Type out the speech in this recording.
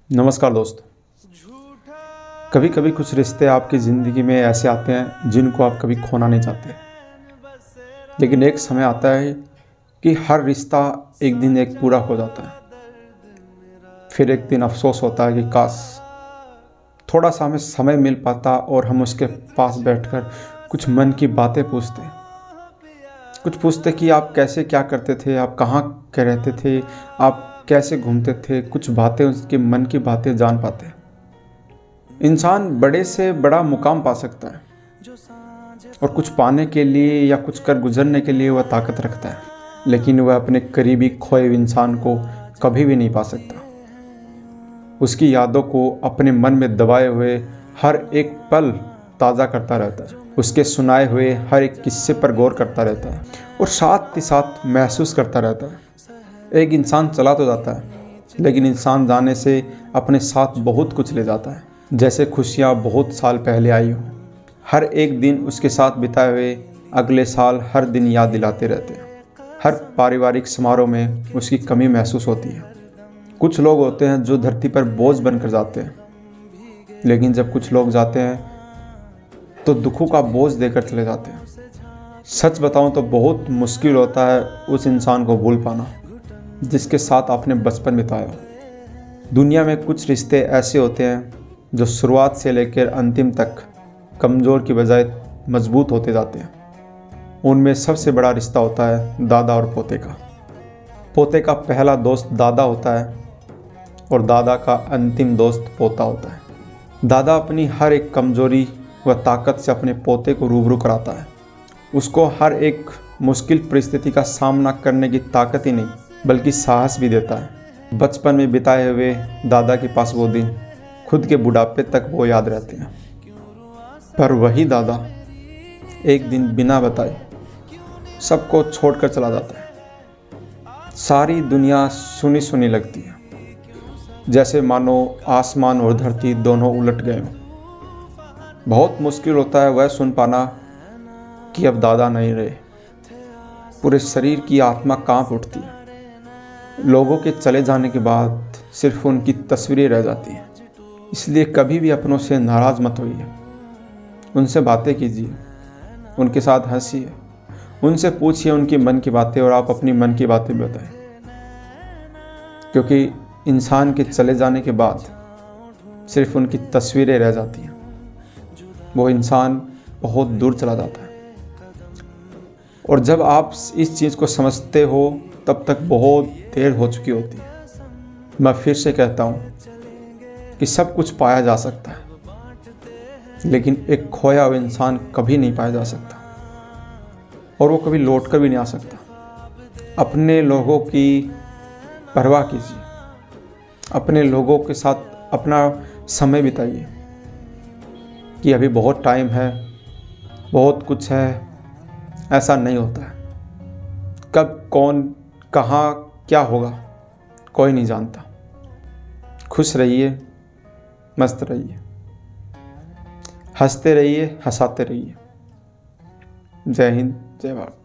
नमस्कार दोस्तों। कभी कभी कुछ रिश्ते आपकी ज़िंदगी में ऐसे आते हैं जिनको आप कभी खोना नहीं चाहते, लेकिन एक समय आता है कि हर रिश्ता एक दिन एक पूरा हो जाता है। फिर एक दिन अफसोस होता है कि काश थोड़ा सा हमें समय मिल पाता और हम उसके पास बैठकर कुछ मन की बातें पूछते कि आप कैसे क्या करते थे, आप कहाँ के रहते थे, आप कैसे घूमते थे। कुछ बातें, उसके मन की बातें जान पाते। इंसान बड़े से बड़ा मुकाम पा सकता है और कुछ पाने के लिए या कुछ कर गुजरने के लिए वह ताकत रखता है, लेकिन वह अपने करीबी खोए हुए इंसान को कभी भी नहीं पा सकता। उसकी यादों को अपने मन में दबाए हुए हर एक पल ताज़ा करता रहता है, उसके सुनाए हुए हर एक किस्से पर गौर करता रहता है और साथ ही साथ महसूस करता रहता है। एक इंसान चला तो जाता है, लेकिन इंसान जाने से अपने साथ बहुत कुछ ले जाता है। जैसे खुशियाँ बहुत साल पहले आई हो, हर एक दिन उसके साथ बिताए हुए अगले साल हर दिन याद दिलाते रहते हैं। हर पारिवारिक समारोह में उसकी कमी महसूस होती है। कुछ लोग होते हैं जो धरती पर बोझ बनकर जाते हैं, लेकिन जब कुछ लोग जाते हैं तो दुखों का बोझ देकर चले जाते हैं। सच बताऊं तो बहुत मुश्किल होता है उस इंसान को भूल पाना जिसके साथ आपने बचपन बिताया। दुनिया में कुछ रिश्ते ऐसे होते हैं जो शुरुआत से लेकर अंतिम तक कमज़ोर की बजाय मजबूत होते जाते हैं। उनमें सबसे बड़ा रिश्ता होता है दादा और पोते का। पोते का पहला दोस्त दादा होता है और दादा का अंतिम दोस्त पोता होता है। दादा अपनी हर एक कमज़ोरी व ताकत से अपने पोते को रूबरू कराता है। उसको हर एक मुश्किल परिस्थिति का सामना करने की ताकत ही नहीं बल्कि साहस भी देता है। बचपन में बिताए हुए दादा के पास वो दिन खुद के बुढ़ापे तक वो याद रहते हैं। पर वही दादा एक दिन बिना बताए सबको छोड़कर चला जाता है। सारी दुनिया सुनी सुनी लगती है, जैसे मानो आसमान और धरती दोनों उलट गए हों। बहुत मुश्किल होता है वह सुन पाना कि अब दादा नहीं रहे। पूरे शरीर की आत्मा कांप उठती है। लोगों के चले जाने के बाद सिर्फ उनकी तस्वीरें रह जाती हैं। इसलिए कभी भी अपनों से नाराज़ मत होइए। उनसे बातें कीजिए, उनके साथ हंसिए, उनसे पूछिए उनकी मन की बातें और आप अपनी मन की बातें बताएं। क्योंकि इंसान के चले जाने के बाद सिर्फ उनकी तस्वीरें रह जाती हैं। वो इंसान बहुत दूर चला जाता है और जब आप इस चीज़ को समझते हो तब तक बहुत देर हो चुकी होती है। मैं फिर से कहता हूँ कि सब कुछ पाया जा सकता है, लेकिन एक खोया हुआ इंसान कभी नहीं पाया जा सकता और वो कभी लौट कर भी नहीं आ सकता। अपने लोगों की परवाह कीजिए, अपने लोगों के साथ अपना समय बिताइए कि अभी बहुत टाइम है, बहुत कुछ है। ऐसा नहीं होता है। कब कौन कहाँ क्या होगा कोई नहीं जानता। खुश रहिए, मस्त रहिए, हंसते रहिए, हंसाते रहिए। जय हिंद, जय भारत।